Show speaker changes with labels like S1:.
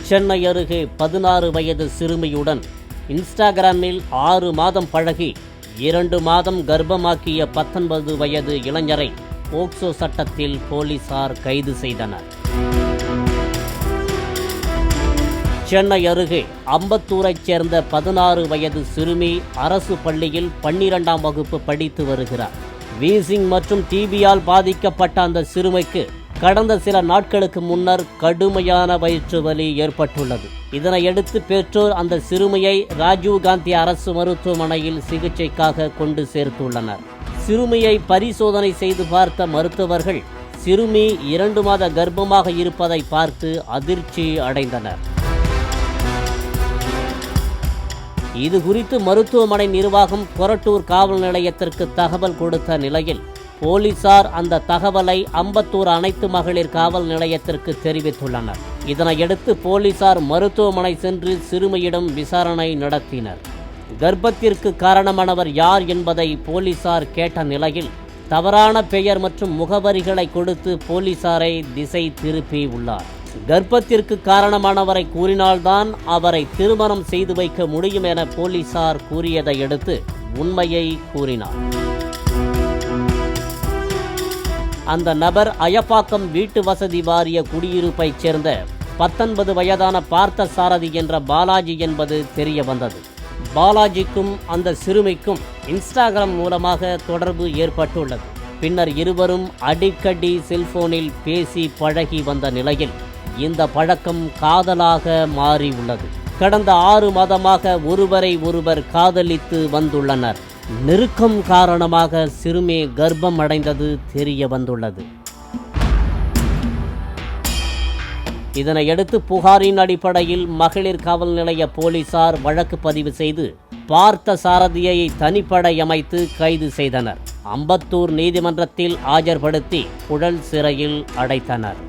S1: சென்னை அருகே 16 வயது சிறுமியுடன் இன்ஸ்டாகிராமில் 6 மாதம் பழகி 2 மாதம் கர்ப்பமாக்கிய 19 வயது இளைஞரை போக்சோ சட்டத்தில் போலீசார் கைது செய்தனர். சென்னை அருகே அம்பத்தூரைச் சேர்ந்த 16 வயது சிறுமி அரசு பள்ளியில் 12ஆம் வகுப்பு படித்து வருகிறார். வீசிங் மற்றும் டிபியால் பாதிக்கப்பட்ட அந்த சிறுமிக்கு கடந்த சில நாட்களுக்கு முன்னர் கடுமையான வயிற்று வலி ஏற்பட்டுள்ளது. இதனையடுத்து பெற்றோர் அந்த சிறுமியை ராஜீவ்காந்தி அரசு மருத்துவமனையில் சிகிச்சைக்காக கொண்டு சேர்த்துள்ளனர். சிறுமியை பரிசோதனை செய்து பார்த்த மருத்துவர்கள் சிறுமி 2 மாத கர்ப்பமாக இருப்பதை பார்த்து அதிர்ச்சி அடைந்தனர். இது குறித்து மருத்துவமனை நிர்வாகம் கொரட்டூர் காவல் நிலையத்திற்கு தகவல் கொடுத்த நிலையில் போலீசார் அந்த தகவலை அம்பத்தூர் அனைத்து மகளிர் காவல் நிலையத்திற்கு தெரிவித்துள்ளனர். இதனையடுத்து போலீசார் மருத்துவமனை சென்று சிறுமியிடம் விசாரணை நடத்தினர். கர்ப்பத்திற்கு காரணமானவர் யார் என்பதை போலீசார் கேட்ட நிலையில் தவறான பெயர் மற்றும் முகவரிகளை கொடுத்து போலீசாரை திசை திருப்பி உள்ளார். கர்ப்பத்திற்கு காரணமானவரை கூறினால்தான் அவரை திருமணம் செய்து வைக்க முடியும் என போலீசார் கூறியதை அடுத்து உண்மையை கூறினார். அந்த நபர் அயப்பாக்கம் வீட்டு வசதி வாரிய குடியிருப்பைச் சேர்ந்த 19 வயதான பார்த்த சாரதி என்ற பாலாஜி என்பது தெரிய வந்தது. பாலாஜிக்கும் அந்த சிறுமிக்கும் இன்ஸ்டாகிராம் மூலமாக தொடர்பு ஏற்பட்டுள்ளது. பின்னர் இருவரும் அடிக்கடி செல்போனில் பேசி பழகி வந்த நிலையில் இந்த பழக்கம் காதலாக மாறியுள்ளது. கடந்த 6 மாதமாக ஒருவரை ஒருவர் காதலித்து வந்துள்ளனர். நெருக்கம் காரணமாக சிறுமி கர்ப்பம் அடைந்தது தெரிய வந்துள்ளது. இதனையடுத்து புகாரின் அடிப்படையில் மகளிர் காவல் நிலைய போலீசார் வழக்கு பதிவு செய்து பார்த்த சாரதியை தனிப்படை அமைத்து கைது செய்தனர். அம்பத்தூர் நீதிமன்றத்தில் ஆஜர்படுத்தி புழல் சிறையில் அடைத்தனர்.